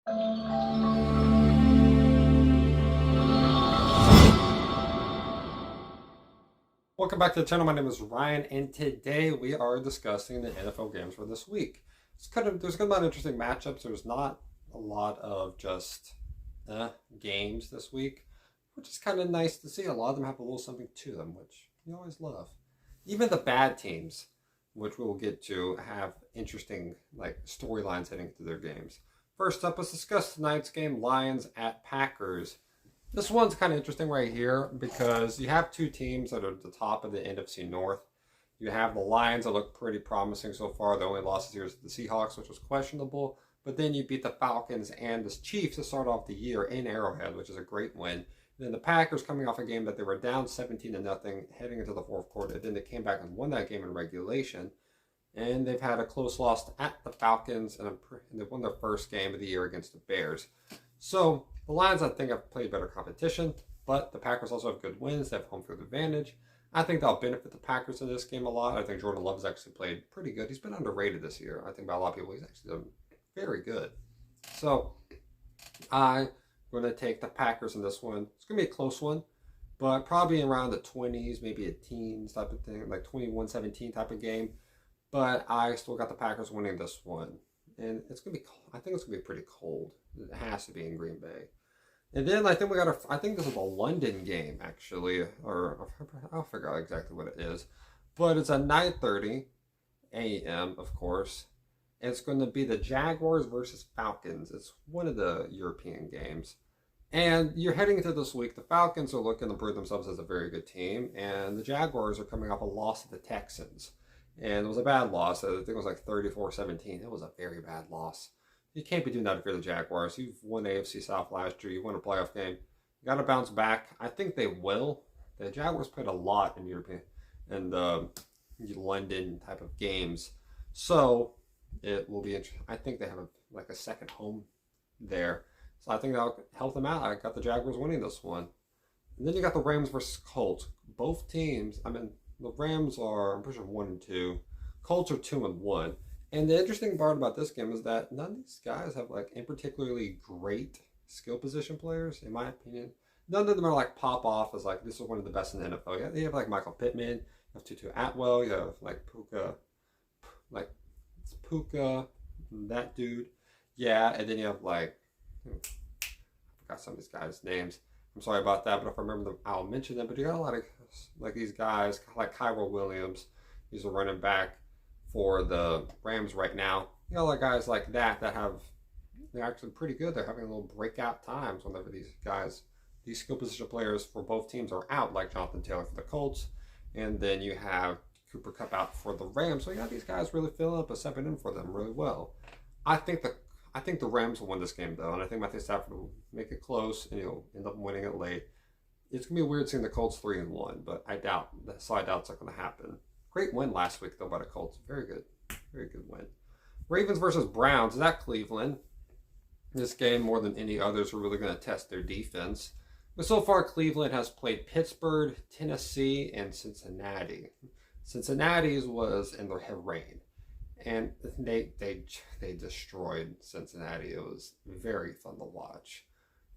Welcome back to the channel. My name is Ryan, and today we are discussing the NFL games for this week. There's kind of a lot of interesting matchups. There's not a lot of just games this week, which is kind of nice to see. A lot of them have a little something to them, which you always love. Even the bad teams, which we'll get to, have interesting storylines heading into their games. First up, let's discuss tonight's game: Lions at Packers. This one's kind of interesting right here because you have two teams that are at the top of the NFC North. You have the Lions that look pretty promising so far. The only losses here is the Seahawks, which was questionable. But then you beat the Falcons and the Chiefs to start off the year in Arrowhead, which is a great win. And then the Packers coming off a game that they were down 17-0 heading into the fourth quarter. Then they came back and won that game in regulation. And they've had a close loss at the Falcons, and they won their first game of the year against the Bears. So the Lions, I think, have played better competition, but the Packers also have good wins. They have home field advantage. I think that'll benefit the Packers in this game a lot. I think Jordan Love's actually played pretty good. He's been underrated this year. I think by a lot of people, he's actually done very good. So I'm going to take the Packers in this one. It's going to be a close one, but probably around the 20s, maybe a teens type of thing, like 21-17 type of game. But I still got the Packers winning this one. And it's going to be, I think it's going to be pretty cold. It has to be in Green Bay. And then I think I think this is a London game, actually. Or I'll figure out exactly what it is. But it's at 9:30 a.m., of course. And it's going to be the Jaguars versus Falcons. It's one of the European games. And you're heading into this week. The Falcons are looking to prove themselves as a very good team. And the Jaguars are coming off a loss to the Texans. And it was a bad loss. I think it was like 34-17. It was a very bad loss. You can't be doing that if you're the Jaguars. You've won AFC South last year. You won a playoff game. You got to bounce back. I think they will. The Jaguars played a lot in European and London type of games. So it will be interesting. I think they have a second home there. So I think that'll help them out. I got the Jaguars winning this one. And then you got the Rams versus Colts. Both teams, the Rams are, I'm pretty sure, 1-2. Colts are 2-1. And the interesting part about this game is that none of these guys have in particularly great skill position players, in my opinion. None of them are pop off as this is one of the best in the NFL. Yeah, you have Michael Pittman, you have Tutu Atwell, you have Puka, it's Puka, that dude. Yeah, and then you have I forgot some of these guys' names. I'm sorry about that, but if I remember them, I'll mention them. But you got a lot of these guys, like Kyra Williams. He's a running back for the Rams right now. You got a lot of guys like that they're actually pretty good. They're having a little breakout times whenever these skill position players for both teams are out, like Jonathan Taylor for the Colts. And then you have Cooper Kupp out for the Rams. So you got these guys really filling up and stepping in for them really well. I think the Rams will win this game, though, and I think Matthew Stafford will make it close, and he'll end up winning it late. It's going to be weird seeing the Colts 3-1, but I doubt it's not going to happen. Great win last week, though, by the Colts. Very good win. Ravens versus Browns. Is at Cleveland. This game, more than any others, are really going to test their defense. But so far, Cleveland has played Pittsburgh, Tennessee, and Cincinnati. Cincinnati's was in their reign. And they destroyed Cincinnati. It was very fun to watch.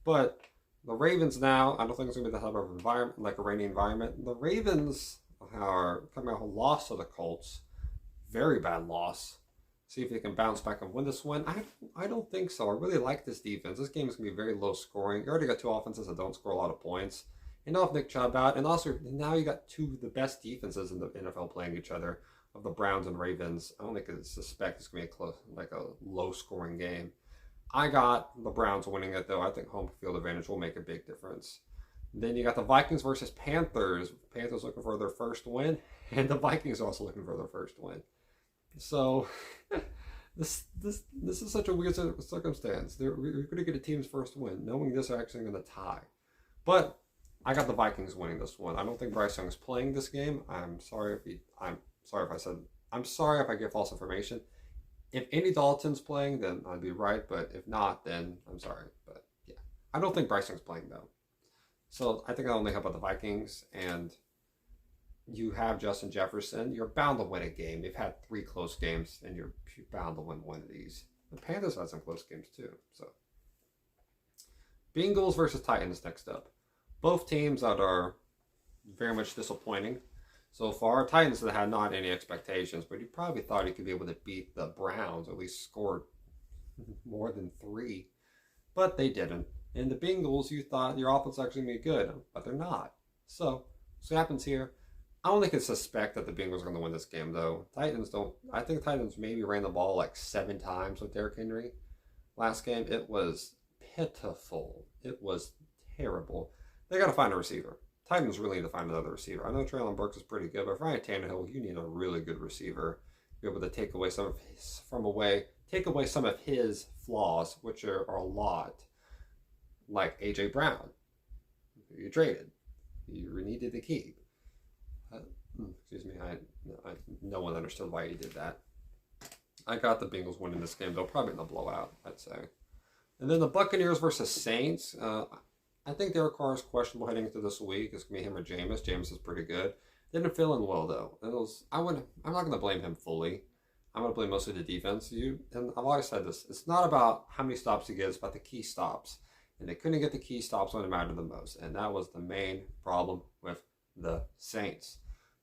But the Ravens now, I don't think it's going to be the type of environment, like a rainy environment. The Ravens are coming off a loss to the Colts. Very bad loss. See if they can bounce back and win this one. I don't think so. I really like this defense. This game is going to be very low scoring. You already got two offenses that don't score a lot of points. And now have Nick Chubb out. And also, now you got two of the best defenses in the NFL playing each other, of the Browns and Ravens. I don't think I suspect it's going to be a low-scoring game. I got the Browns winning it, though. I think home field advantage will make a big difference. Then you got the Vikings versus Panthers. Panthers looking for their first win, and the Vikings also looking for their first win. So this is such a weird circumstance. You're going to get a team's first win, knowing this are actually going to tie. But I got the Vikings winning this one. I don't think Bryce Young's playing this game. I'm sorry if I give false information. If Andy Dalton's playing, then I'd be right. But if not, then I'm sorry. But yeah, I don't think Bryce Young's playing though. So I think I only help out the Vikings, and you have Justin Jefferson. You're bound to win a game. You've had 3 close games, and you're bound to win one of these. The Panthers had some close games too. So Bengals versus Titans next up. Both teams that are very much disappointing so far. Titans that had not any expectations, but you probably thought he could be able to beat the Browns, or at least score more than 3, but they didn't. And the Bengals, you thought your offense was actually going to be good, but they're not. So what happens here? I only can suspect that the Bengals are going to win this game, though. Titans don't. I think Titans maybe ran the ball like 7 times with Derrick Henry last game. It was pitiful. It was terrible. They got to find a receiver. Titans really need to find another receiver. I know Treylon Burks is pretty good, but Ryan Tannehill, you need a really good receiver to be able to take away some of his flaws, which are a lot, like AJ Brown, who you traded, you needed to keep. Excuse me, no one understood why he did that. I got the Bengals winning this game, though, probably in a blowout, I'd say. And then the Buccaneers versus Saints. I think Derek Carr is questionable heading into this week. It's going to be him or Jameis. Jameis is pretty good. Didn't feel in well, though. I'm not going to blame him fully. I'm going to blame mostly the defense. And I've always said this. It's not about how many stops he gets, but the key stops. And they couldn't get the key stops when it mattered the most. And that was the main problem with the Saints.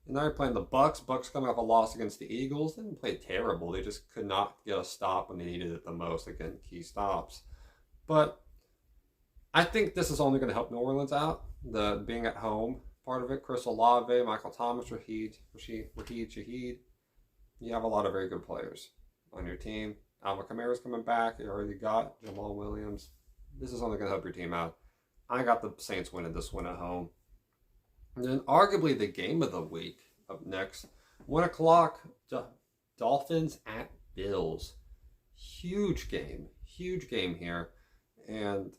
And now you're playing the Bucks. Bucks coming off a loss against the Eagles. They didn't play terrible. They just could not get a stop when they needed it the most. Again, key stops. But I think this is only going to help New Orleans out. The being at home part of it. Chris Olave, Michael Thomas, Rashid Shaheed. You have a lot of very good players on your team. Alvin Kamara's coming back. You already got Jamal Williams. This is only going to help your team out. I got the Saints winning this one at home. And then arguably the game of the week up next. 1 o'clock, Dolphins at Bills. Huge game here. And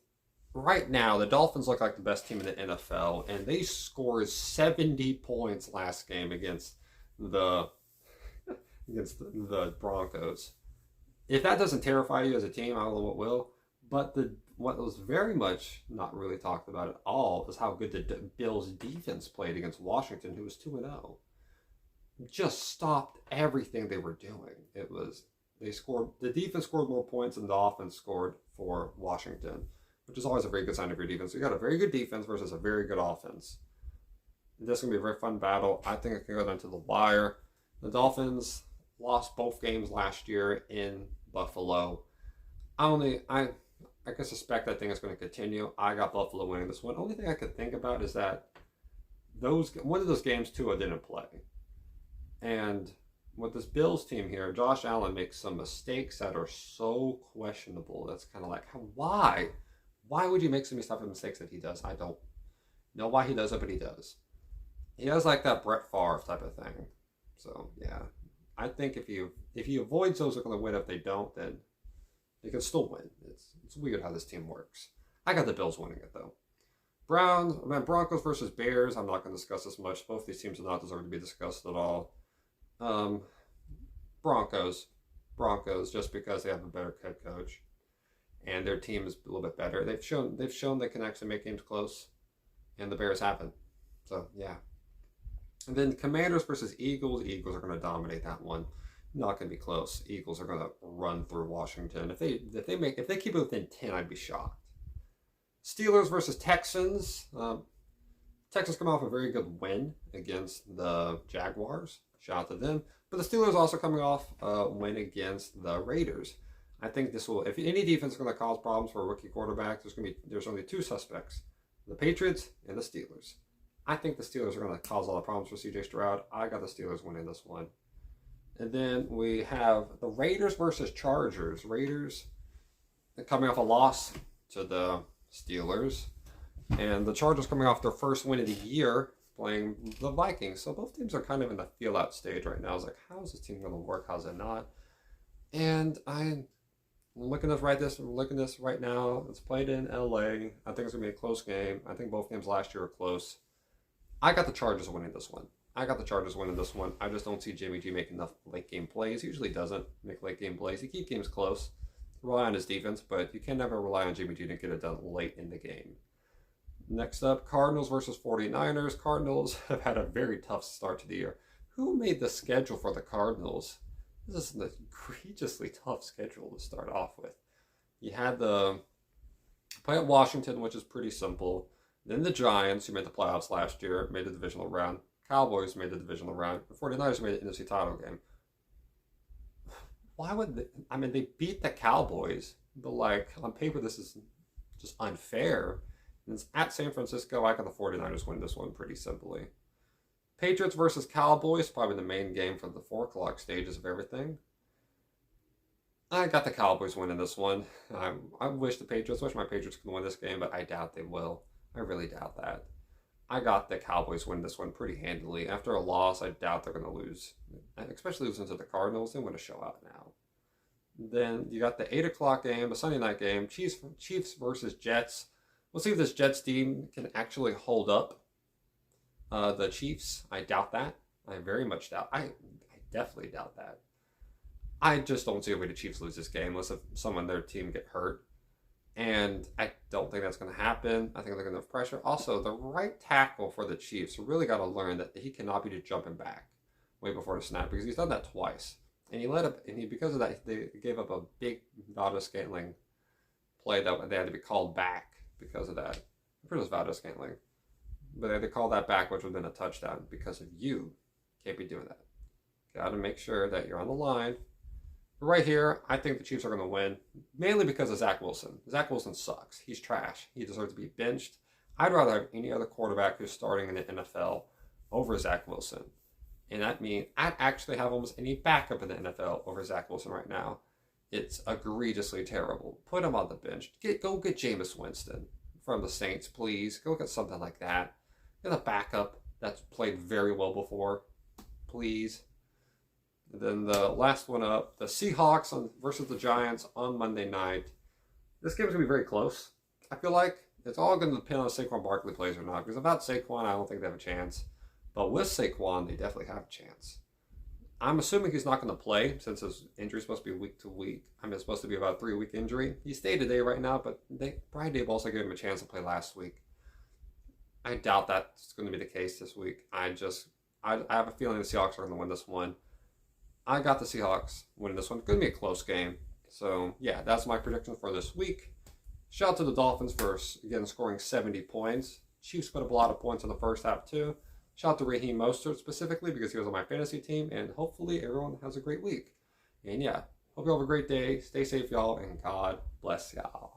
right now, the Dolphins look like the best team in the NFL, and they scored 70 points last game against the Broncos. If that doesn't terrify you as a team, I don't know what will. But what was very much not really talked about at all is how good the Bills' defense played against Washington, who was 2-0. Just stopped everything they were doing. The defense scored more points than the offense scored for Washington, which is always a very good sign of your defense. You got a very good defense versus a very good offense. This is going to be a very fun battle. I think it can go down to the wire. The Dolphins lost both games last year in Buffalo. I can suspect that thing is going to continue. I got Buffalo winning this one. Only thing I could think about is that one of those games Tua didn't play. And with this Bills team here, Josh Allen makes some mistakes that are so questionable. That's kind of like, why? Why would you make some type of mistakes that he does? I don't know why he does it, but he does. He has like that Brett Favre type of thing. So, yeah. I think if he avoids those, they're going to win. If they don't, then they can still win. It's weird how this team works. I got the Bills winning it, though. Broncos versus Bears. I'm not going to discuss this much. Both these teams do not deserve to be discussed at all. Broncos, just because they have a better head coach, and their team is a little bit better. They've shown they can actually make games close, and the Bears haven't. So yeah. And then Commanders versus Eagles. Eagles are going to dominate that one. Not going to be close. Eagles are going to run through Washington. If they keep it within 10, I'd be shocked. Steelers versus Texans. Texans come off a very good win against the Jaguars. Shout out to them. But the Steelers also coming off a win against the Raiders. I think this will, if any defense is going to cause problems for a rookie quarterback, there's only 2 suspects: the Patriots and the Steelers. I think the Steelers are going to cause all the problems for C.J. Stroud. I got the Steelers winning this one. And then we have the Raiders versus Chargers. Raiders coming off a loss to the Steelers. And the Chargers coming off their first win of the year playing the Vikings. So both teams are kind of in the feel-out stage right now. I was like, how is this team going to work? How's it not? And I'm looking at this right now. It's played in L.A. I think it's going to be a close game. I think both games last year were close. I got the Chargers winning this one. I just don't see Jimmy G making enough late-game plays. He usually doesn't make late-game plays. He keeps games close, rely on his defense, but you can never rely on Jimmy G to get it done late in the game. Next up, Cardinals versus 49ers. Cardinals have had a very tough start to the year. Who made the schedule for the Cardinals? This is an egregiously tough schedule to start off with. You had the Play at Washington, which is pretty simple. Then the Giants, who made the playoffs last year, made the divisional round. Cowboys made the divisional round. The 49ers made the NFC title game. Why would they? I mean, they beat the Cowboys, but like on paper, this is just unfair. And it's at San Francisco. I got the 49ers win this one pretty simply. Patriots versus Cowboys, probably the main game for the 4 o'clock stages of everything. I got the Cowboys winning this one. I wish my Patriots could win this game, but I doubt they will. I really doubt that. I got the Cowboys win this one pretty handily. After a loss, I doubt they're going to lose. Especially losing to the Cardinals, they want to show out now. Then you got the 8 o'clock game, the Sunday night game, Chiefs versus Jets. We'll see if this Jets team can actually hold up the Chiefs. I doubt that. I very much doubt. I definitely doubt that. I just don't see a way the Chiefs lose this game unless if someone on their team get hurt. And I don't think that's going to happen. I think they're going to have pressure. Also, the right tackle for the Chiefs really got to learn that he cannot be just jumping back way before the snap because he's done that twice. And because of that, they gave up a big Valdez-Scantling play that they had to be called back because of that. I'm pretty sure it was Valdez-Scantling. But they had to call that back, which would have been a touchdown because of you. Can't be doing that. Got to make sure that you're on the line. But right here, I think the Chiefs are going to win, mainly because of Zach Wilson. Zach Wilson sucks. He's trash. He deserves to be benched. I'd rather have any other quarterback who's starting in the NFL over Zach Wilson. And that means I'd actually have almost any backup in the NFL over Zach Wilson right now. It's egregiously terrible. Put him on the bench. Go get Jameis Winston from the Saints, please. Go get something like that. Get a backup that's played very well before, please. And then the last one up, the Seahawks versus the Giants on Monday night. This game's going to be very close. I feel like it's all going to depend on if Saquon Barkley plays or not. Because without Saquon, I don't think they have a chance. But with Saquon, they definitely have a chance. I'm assuming he's not going to play since his injury is supposed to be week to week. I mean, it's supposed to be about a 3-week injury. He stayed today right now, but Brian Daboll also gave him a chance to play last week. I doubt that's going to be the case this week. I have a feeling the Seahawks are going to win this one. I got the Seahawks winning this one. It's going to be a close game. So, yeah, that's my prediction for this week. Shout out to the Dolphins for, again, scoring 70 points. Chiefs put up a lot of points in the first half, too. Shout out to Raheem Mostert specifically because he was on my fantasy team. And hopefully everyone has a great week. And, yeah, hope you all have a great day. Stay safe, y'all. And God bless y'all.